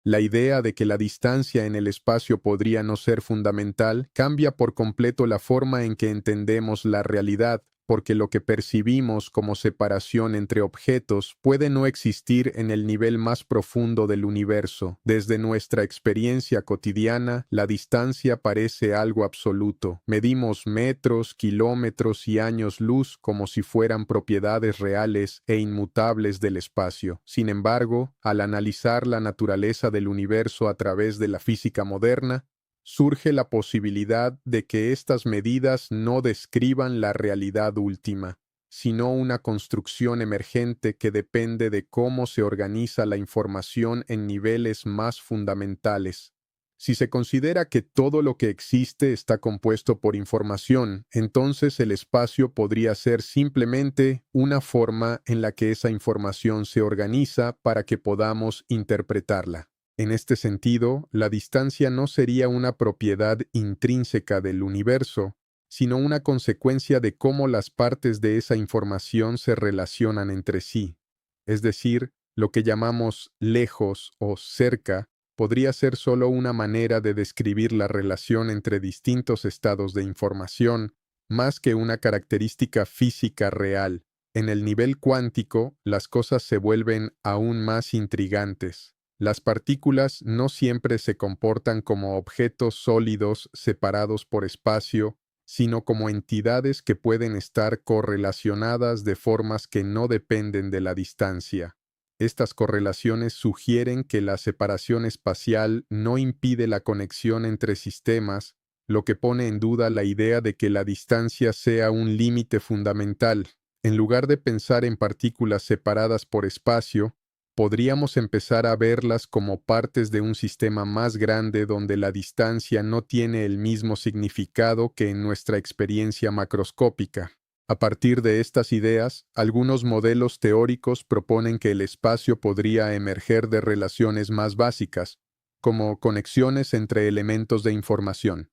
La idea de que la distancia en el espacio podría no ser fundamental cambia por completo la forma en que entendemos la realidad, porque lo que percibimos como separación entre objetos puede no existir en el nivel más profundo del universo. Desde nuestra experiencia cotidiana, la distancia parece algo absoluto. Medimos metros, kilómetros y años luz como si fueran propiedades reales e inmutables del espacio. Sin embargo, al analizar la naturaleza del universo a través de la física moderna, surge la posibilidad de que estas medidas no describan la realidad última, sino una construcción emergente que depende de cómo se organiza la información en niveles más fundamentales. Si se considera que todo lo que existe está compuesto por información, entonces el espacio podría ser simplemente una forma en la que esa información se organiza para que podamos interpretarla. En este sentido, la distancia no sería una propiedad intrínseca del universo, sino una consecuencia de cómo las partes de esa información se relacionan entre sí. Es decir, lo que llamamos lejos o cerca podría ser solo una manera de describir la relación entre distintos estados de información, más que una característica física real. En el nivel cuántico, las cosas se vuelven aún más intrigantes. Las partículas no siempre se comportan como objetos sólidos separados por espacio, sino como entidades que pueden estar correlacionadas de formas que no dependen de la distancia. Estas correlaciones sugieren que la separación espacial no impide la conexión entre sistemas, lo que pone en duda la idea de que la distancia sea un límite fundamental. En lugar de pensar en partículas separadas por espacio, podríamos empezar a verlas como partes de un sistema más grande donde la distancia no tiene el mismo significado que en nuestra experiencia macroscópica. A partir de estas ideas, algunos modelos teóricos proponen que el espacio podría emerger de relaciones más básicas, como conexiones entre elementos de información.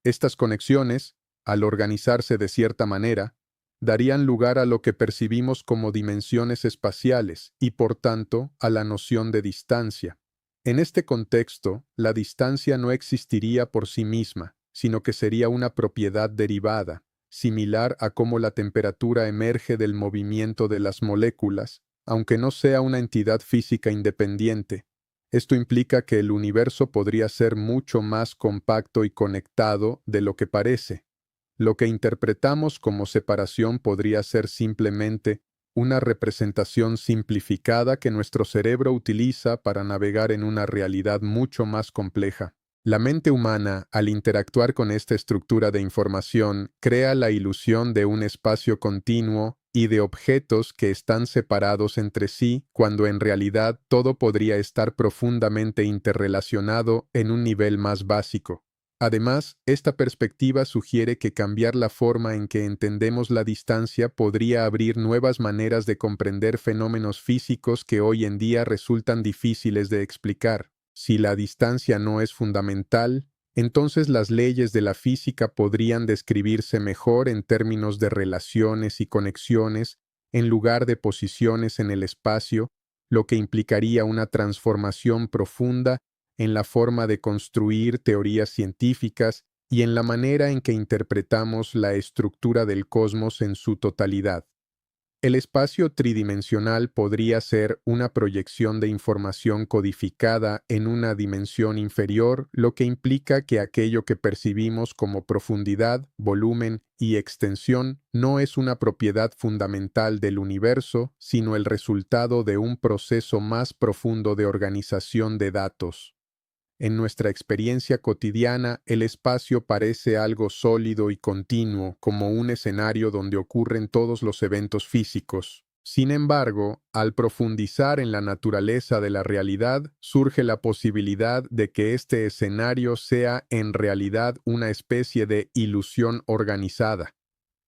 Estas conexiones, al organizarse de cierta manera, darían lugar a lo que percibimos como dimensiones espaciales y, por tanto, a la noción de distancia. En este contexto, la distancia no existiría por sí misma, sino que sería una propiedad derivada, similar a cómo la temperatura emerge del movimiento de las moléculas, aunque no sea una entidad física independiente. Esto implica que el universo podría ser mucho más compacto y conectado de lo que parece. Lo que interpretamos como separación podría ser simplemente una representación simplificada que nuestro cerebro utiliza para navegar en una realidad mucho más compleja. La mente humana, al interactuar con esta estructura de información, crea la ilusión de un espacio continuo y de objetos que están separados entre sí, cuando en realidad todo podría estar profundamente interrelacionado en un nivel más básico. Además, esta perspectiva sugiere que cambiar la forma en que entendemos la distancia podría abrir nuevas maneras de comprender fenómenos físicos que hoy en día resultan difíciles de explicar. Si la distancia no es fundamental, entonces las leyes de la física podrían describirse mejor en términos de relaciones y conexiones en lugar de posiciones en el espacio, lo que implicaría una transformación profunda en la forma de construir teorías científicas y en la manera en que interpretamos la estructura del cosmos en su totalidad. El espacio tridimensional podría ser una proyección de información codificada en una dimensión inferior, lo que implica que aquello que percibimos como profundidad, volumen y extensión no es una propiedad fundamental del universo, sino el resultado de un proceso más profundo de organización de datos. En nuestra experiencia cotidiana, el espacio parece algo sólido y continuo, como un escenario donde ocurren todos los eventos físicos. Sin embargo, al profundizar en la naturaleza de la realidad, surge la posibilidad de que este escenario sea en realidad una especie de ilusión organizada,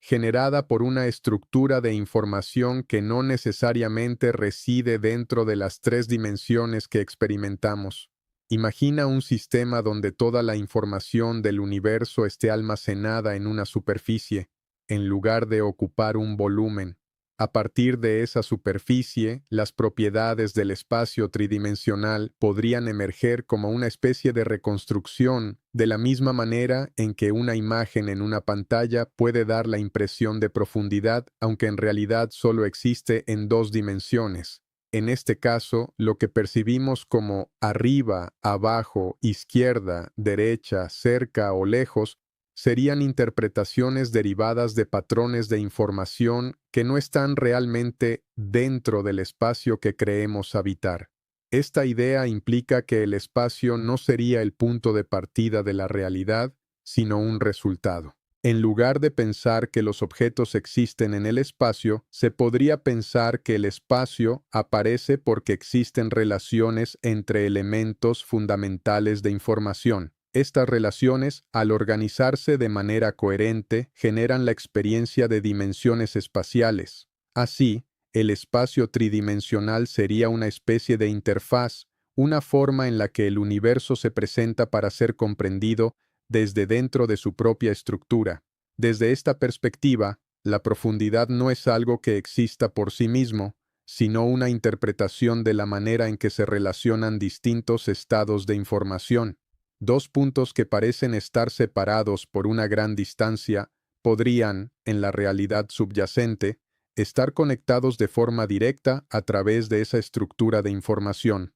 generada por una estructura de información que no necesariamente reside dentro de las tres dimensiones que experimentamos. Imagina un sistema donde toda la información del universo esté almacenada en una superficie, en lugar de ocupar un volumen. A partir de esa superficie, las propiedades del espacio tridimensional podrían emerger como una especie de reconstrucción, de la misma manera en que una imagen en una pantalla puede dar la impresión de profundidad, aunque en realidad solo existe en dos dimensiones. En este caso, lo que percibimos como arriba, abajo, izquierda, derecha, cerca o lejos serían interpretaciones derivadas de patrones de información que no están realmente dentro del espacio que creemos habitar. Esta idea implica que el espacio no sería el punto de partida de la realidad, sino un resultado. En lugar de pensar que los objetos existen en el espacio, se podría pensar que el espacio aparece porque existen relaciones entre elementos fundamentales de información. Estas relaciones, al organizarse de manera coherente, generan la experiencia de dimensiones espaciales. Así, el espacio tridimensional sería una especie de interfaz, una forma en la que el universo se presenta para ser comprendido desde dentro de su propia estructura. Desde esta perspectiva, la profundidad no es algo que exista por sí mismo, sino una interpretación de la manera en que se relacionan distintos estados de información. Dos puntos que parecen estar separados por una gran distancia podrían, en la realidad subyacente, estar conectados de forma directa a través de esa estructura de información.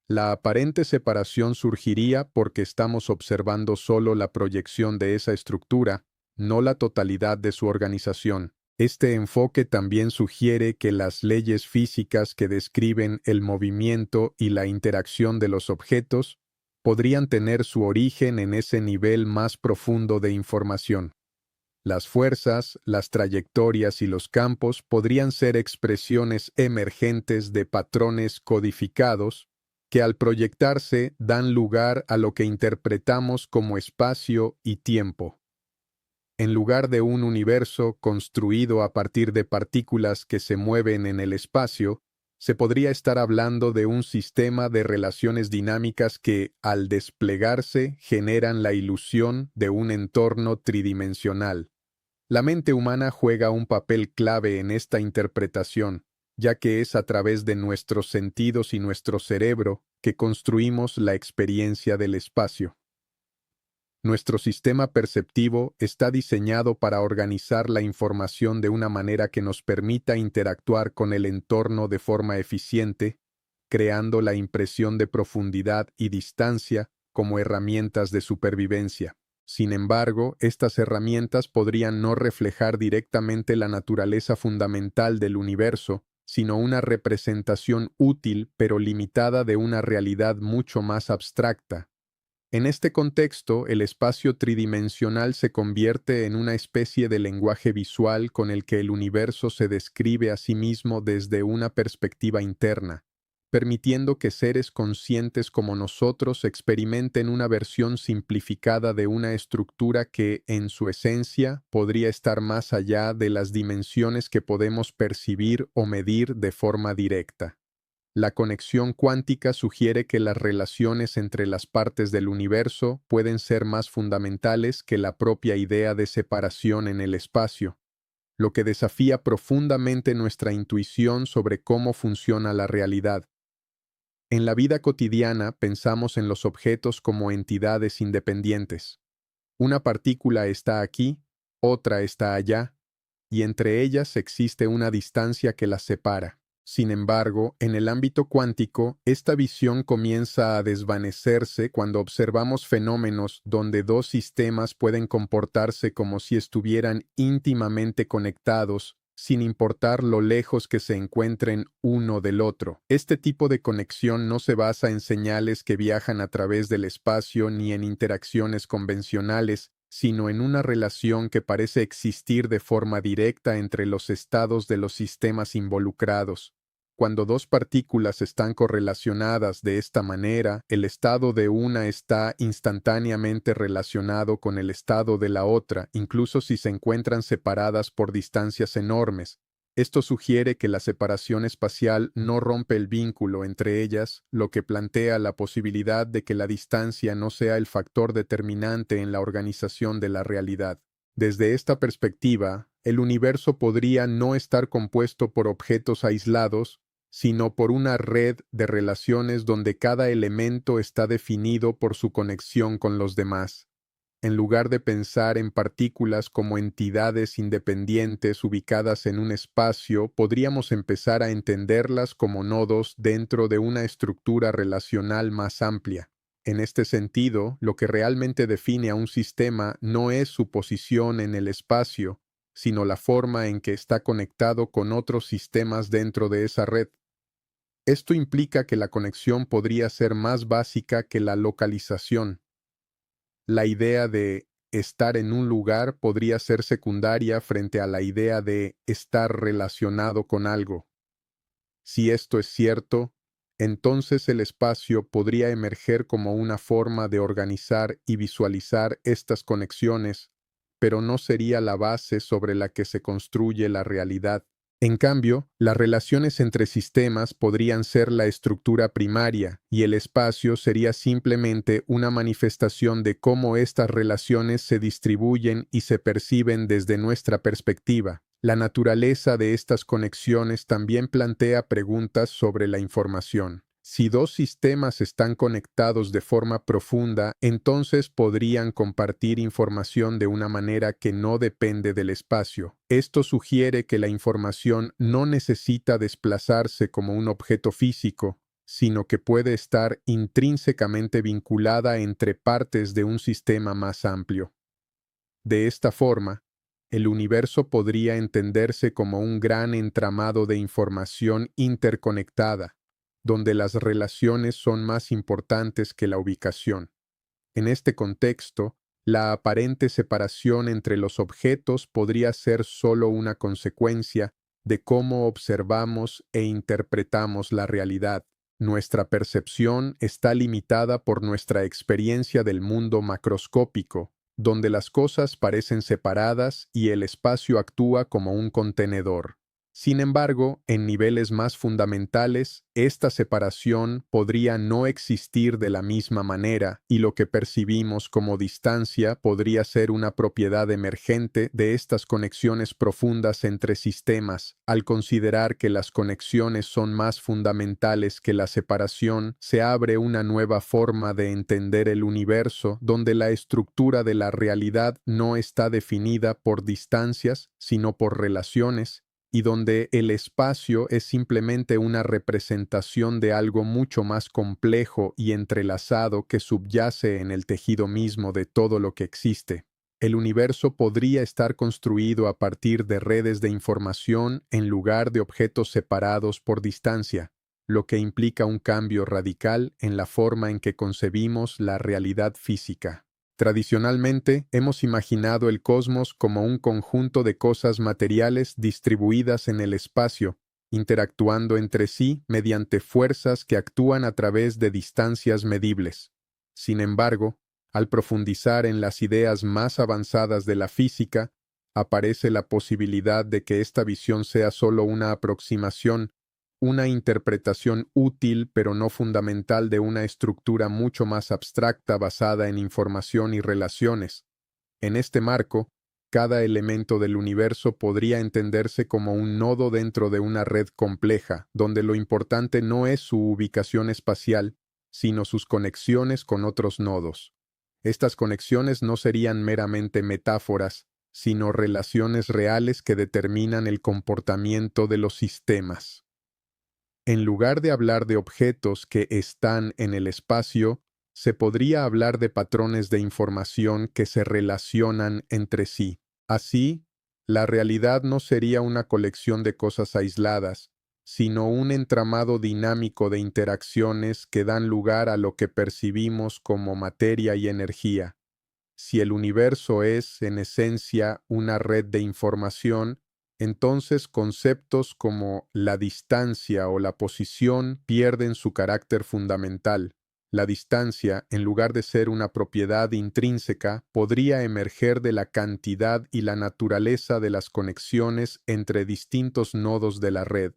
La aparente separación surgiría porque estamos observando solo la proyección de esa estructura, no la totalidad de su organización. Este enfoque también sugiere que las leyes físicas que describen el movimiento y la interacción de los objetos podrían tener su origen en ese nivel más profundo de información. Las fuerzas, las trayectorias y los campos podrían ser expresiones emergentes de patrones codificados que al proyectarse dan lugar a lo que interpretamos como espacio y tiempo. En lugar de un universo construido a partir de partículas que se mueven en el espacio, se podría estar hablando de un sistema de relaciones dinámicas que, al desplegarse, generan la ilusión de un entorno tridimensional. La mente humana juega un papel clave en esta interpretación, ya que es a través de nuestros sentidos y nuestro cerebro que construimos la experiencia del espacio. Nuestro sistema perceptivo está diseñado para organizar la información de una manera que nos permita interactuar con el entorno de forma eficiente, creando la impresión de profundidad y distancia como herramientas de supervivencia. Sin embargo, estas herramientas podrían no reflejar directamente la naturaleza fundamental del universo, sino una representación útil pero limitada de una realidad mucho más abstracta. En este contexto, el espacio tridimensional se convierte en una especie de lenguaje visual con el que el universo se describe a sí mismo desde una perspectiva interna, permitiendo que seres conscientes como nosotros experimenten una versión simplificada de una estructura que, en su esencia, podría estar más allá de las dimensiones que podemos percibir o medir de forma directa. La conexión cuántica sugiere que las relaciones entre las partes del universo pueden ser más fundamentales que la propia idea de separación en el espacio, lo que desafía profundamente nuestra intuición sobre cómo funciona la realidad. En la vida cotidiana pensamos en los objetos como entidades independientes. Una partícula está aquí, otra está allá, y entre ellas existe una distancia que las separa. Sin embargo, en el ámbito cuántico, esta visión comienza a desvanecerse cuando observamos fenómenos donde dos sistemas pueden comportarse como si estuvieran íntimamente conectados, sin importar lo lejos que se encuentren uno del otro. Este tipo de conexión no se basa en señales que viajan a través del espacio ni en interacciones convencionales, sino en una relación que parece existir de forma directa entre los estados de los sistemas involucrados. Cuando dos partículas están correlacionadas de esta manera, el estado de una está instantáneamente relacionado con el estado de la otra, incluso si se encuentran separadas por distancias enormes. Esto sugiere que la separación espacial no rompe el vínculo entre ellas, lo que plantea la posibilidad de que la distancia no sea el factor determinante en la organización de la realidad. Desde esta perspectiva, el universo podría no estar compuesto por objetos aislados, sino por una red de relaciones donde cada elemento está definido por su conexión con los demás. En lugar de pensar en partículas como entidades independientes ubicadas en un espacio, podríamos empezar a entenderlas como nodos dentro de una estructura relacional más amplia. En este sentido, lo que realmente define a un sistema no es su posición en el espacio, sino la forma en que está conectado con otros sistemas dentro de esa red. Esto implica que la conexión podría ser más básica que la localización. La idea de estar en un lugar podría ser secundaria frente a la idea de estar relacionado con algo. Si esto es cierto, entonces el espacio podría emerger como una forma de organizar y visualizar estas conexiones, pero no sería la base sobre la que se construye la realidad. En cambio, las relaciones entre sistemas podrían ser la estructura primaria y el espacio sería simplemente una manifestación de cómo estas relaciones se distribuyen y se perciben desde nuestra perspectiva. La naturaleza de estas conexiones también plantea preguntas sobre la información. Si dos sistemas están conectados de forma profunda, entonces podrían compartir información de una manera que no depende del espacio. Esto sugiere que la información no necesita desplazarse como un objeto físico, sino que puede estar intrínsecamente vinculada entre partes de un sistema más amplio. De esta forma, el universo podría entenderse como un gran entramado de información interconectada, donde las relaciones son más importantes que la ubicación. En este contexto, la aparente separación entre los objetos podría ser solo una consecuencia de cómo observamos e interpretamos la realidad. Nuestra percepción está limitada por nuestra experiencia del mundo macroscópico, donde las cosas parecen separadas y el espacio actúa como un contenedor. Sin embargo, en niveles más fundamentales, esta separación podría no existir de la misma manera y lo que percibimos como distancia podría ser una propiedad emergente de estas conexiones profundas entre sistemas. Al considerar que las conexiones son más fundamentales que la separación, se abre una nueva forma de entender el universo donde la estructura de la realidad no está definida por distancias, sino por relaciones, y donde el espacio es simplemente una representación de algo mucho más complejo y entrelazado que subyace en el tejido mismo de todo lo que existe. El universo podría estar construido a partir de redes de información en lugar de objetos separados por distancia, lo que implica un cambio radical en la forma en que concebimos la realidad física. Tradicionalmente, hemos imaginado el cosmos como un conjunto de cosas materiales distribuidas en el espacio, interactuando entre sí mediante fuerzas que actúan a través de distancias medibles. Sin embargo, al profundizar en las ideas más avanzadas de la física, aparece la posibilidad de que esta visión sea solo una aproximación, una interpretación útil pero no fundamental de una estructura mucho más abstracta basada en información y relaciones. En este marco, cada elemento del universo podría entenderse como un nodo dentro de una red compleja, donde lo importante no es su ubicación espacial, sino sus conexiones con otros nodos. Estas conexiones no serían meramente metáforas, sino relaciones reales que determinan el comportamiento de los sistemas. En lugar de hablar de objetos que están en el espacio, se podría hablar de patrones de información que se relacionan entre sí. Así, la realidad no sería una colección de cosas aisladas, sino un entramado dinámico de interacciones que dan lugar a lo que percibimos como materia y energía. Si el universo es, en esencia, una red de información, entonces conceptos como la distancia o la posición pierden su carácter fundamental. La distancia, en lugar de ser una propiedad intrínseca, podría emerger de la cantidad y la naturaleza de las conexiones entre distintos nodos de la red.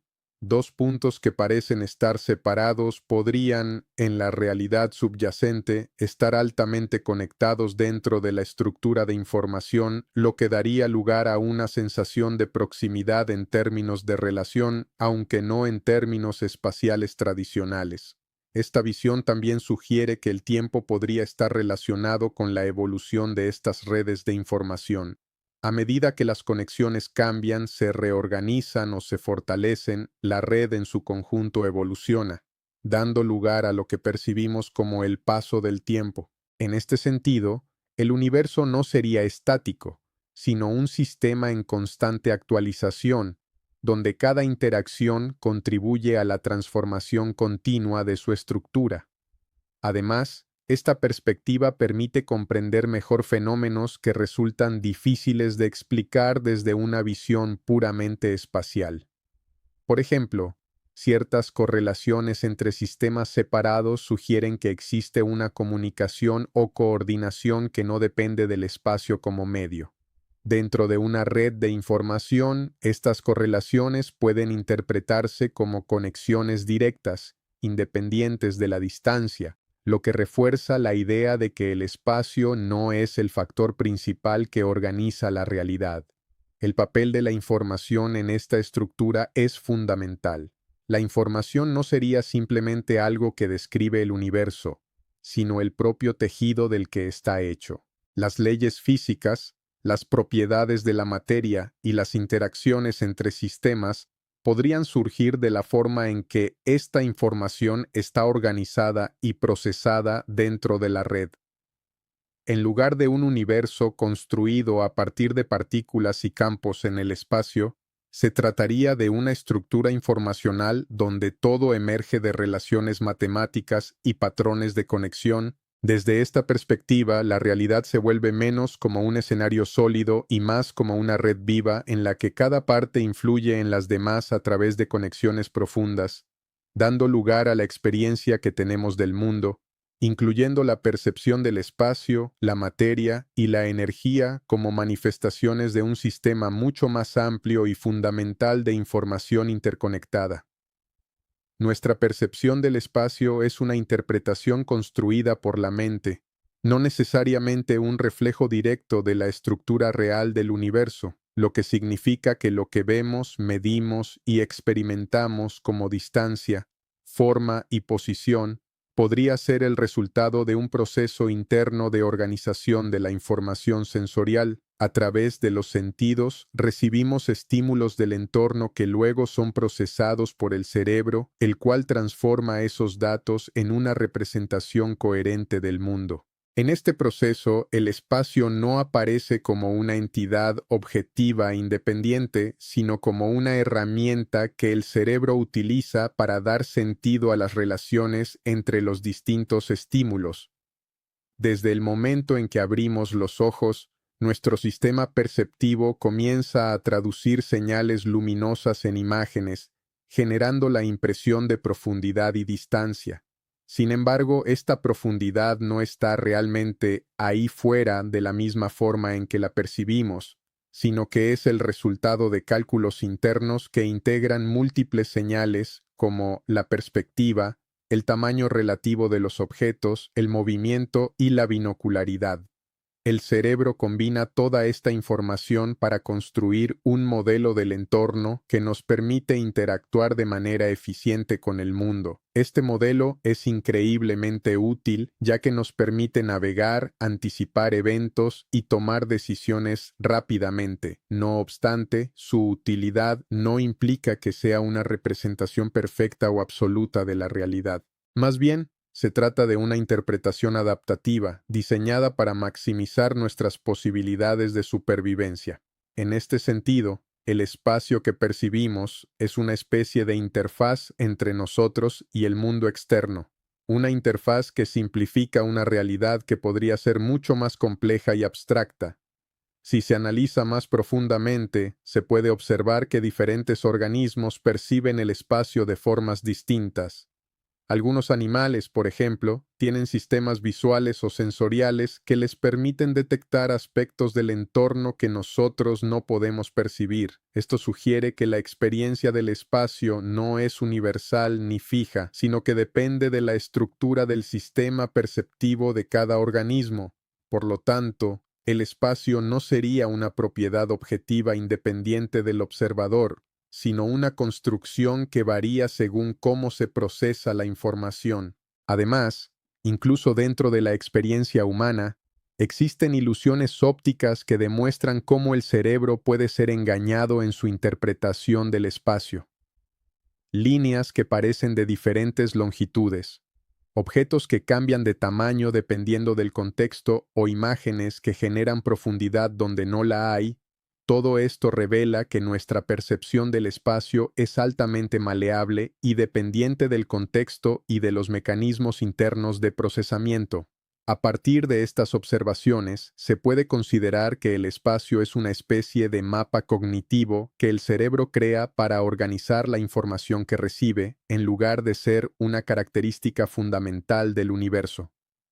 Dos puntos que parecen estar separados podrían, en la realidad subyacente, estar altamente conectados dentro de la estructura de información, lo que daría lugar a una sensación de proximidad en términos de relación, aunque no en términos espaciales tradicionales. Esta visión también sugiere que el tiempo podría estar relacionado con la evolución de estas redes de información. A medida que las conexiones cambian, se reorganizan o se fortalecen, la red en su conjunto evoluciona, dando lugar a lo que percibimos como el paso del tiempo. En este sentido, el universo no sería estático, sino un sistema en constante actualización, donde cada interacción contribuye a la transformación continua de su estructura. Además, esta perspectiva permite comprender mejor fenómenos que resultan difíciles de explicar desde una visión puramente espacial. Por ejemplo, ciertas correlaciones entre sistemas separados sugieren que existe una comunicación o coordinación que no depende del espacio como medio. Dentro de una red de información, estas correlaciones pueden interpretarse como conexiones directas, independientes de la distancia, lo que refuerza la idea de que el espacio no es el factor principal que organiza la realidad. El papel de la información en esta estructura es fundamental. La información no sería simplemente algo que describe el universo, sino el propio tejido del que está hecho. Las leyes físicas, las propiedades de la materia y las interacciones entre sistemas podrían surgir de la forma en que esta información está organizada y procesada dentro de la red. En lugar de un universo construido a partir de partículas y campos en el espacio, se trataría de una estructura informacional donde todo emerge de relaciones matemáticas y patrones de conexión. Desde esta perspectiva, la realidad se vuelve menos como un escenario sólido y más como una red viva en la que cada parte influye en las demás a través de conexiones profundas, dando lugar a la experiencia que tenemos del mundo, incluyendo la percepción del espacio, la materia y la energía como manifestaciones de un sistema mucho más amplio y fundamental de información interconectada. Nuestra percepción del espacio es una interpretación construida por la mente, no necesariamente un reflejo directo de la estructura real del universo, lo que significa que lo que vemos, medimos y experimentamos como distancia, forma y posición podría ser el resultado de un proceso interno de organización de la información sensorial. A través de los sentidos, recibimos estímulos del entorno que luego son procesados por el cerebro, el cual transforma esos datos en una representación coherente del mundo. En este proceso, el espacio no aparece como una entidad objetiva e independiente, sino como una herramienta que el cerebro utiliza para dar sentido a las relaciones entre los distintos estímulos. Desde el momento en que abrimos los ojos, nuestro sistema perceptivo comienza a traducir señales luminosas en imágenes, generando la impresión de profundidad y distancia. Sin embargo, esta profundidad no está realmente ahí fuera de la misma forma en que la percibimos, sino que es el resultado de cálculos internos que integran múltiples señales como la perspectiva, el tamaño relativo de los objetos, el movimiento y la binocularidad. El cerebro combina toda esta información para construir un modelo del entorno que nos permite interactuar de manera eficiente con el mundo. Este modelo es increíblemente útil ya que nos permite navegar, anticipar eventos y tomar decisiones rápidamente. No obstante, su utilidad no implica que sea una representación perfecta o absoluta de la realidad. Más bien, se trata de una interpretación adaptativa, diseñada para maximizar nuestras posibilidades de supervivencia. En este sentido, el espacio que percibimos es una especie de interfaz entre nosotros y el mundo externo, una interfaz que simplifica una realidad que podría ser mucho más compleja y abstracta. Si se analiza más profundamente, se puede observar que diferentes organismos perciben el espacio de formas distintas. Algunos animales, por ejemplo, tienen sistemas visuales o sensoriales que les permiten detectar aspectos del entorno que nosotros no podemos percibir. Esto sugiere que la experiencia del espacio no es universal ni fija, sino que depende de la estructura del sistema perceptivo de cada organismo. Por lo tanto, el espacio no sería una propiedad objetiva independiente del observador, sino una construcción que varía según cómo se procesa la información. Además, incluso dentro de la experiencia humana, existen ilusiones ópticas que demuestran cómo el cerebro puede ser engañado en su interpretación del espacio. Líneas que parecen de diferentes longitudes, objetos que cambian de tamaño dependiendo del contexto o imágenes que generan profundidad donde no la hay. Todo esto revela que nuestra percepción del espacio es altamente maleable y dependiente del contexto y de los mecanismos internos de procesamiento. A partir de estas observaciones, se puede considerar que el espacio es una especie de mapa cognitivo que el cerebro crea para organizar la información que recibe, en lugar de ser una característica fundamental del universo.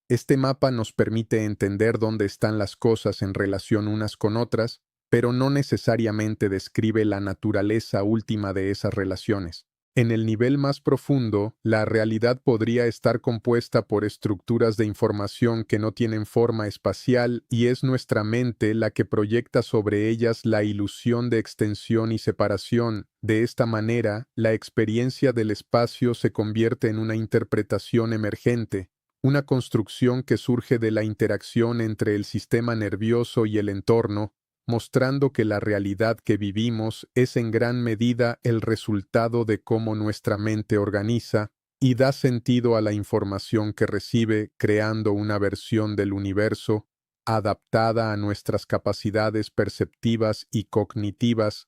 Este mapa nos permite entender dónde están las cosas en relación unas con otras, pero no necesariamente describe la naturaleza última de esas relaciones. En el nivel más profundo, la realidad podría estar compuesta por estructuras de información que no tienen forma espacial y es nuestra mente la que proyecta sobre ellas la ilusión de extensión y separación. De esta manera, la experiencia del espacio se convierte en una interpretación emergente, una construcción que surge de la interacción entre el sistema nervioso y el entorno, mostrando que la realidad que vivimos es en gran medida el resultado de cómo nuestra mente organiza y da sentido a la información que recibe, creando una versión del universo adaptada a nuestras capacidades perceptivas y cognitivas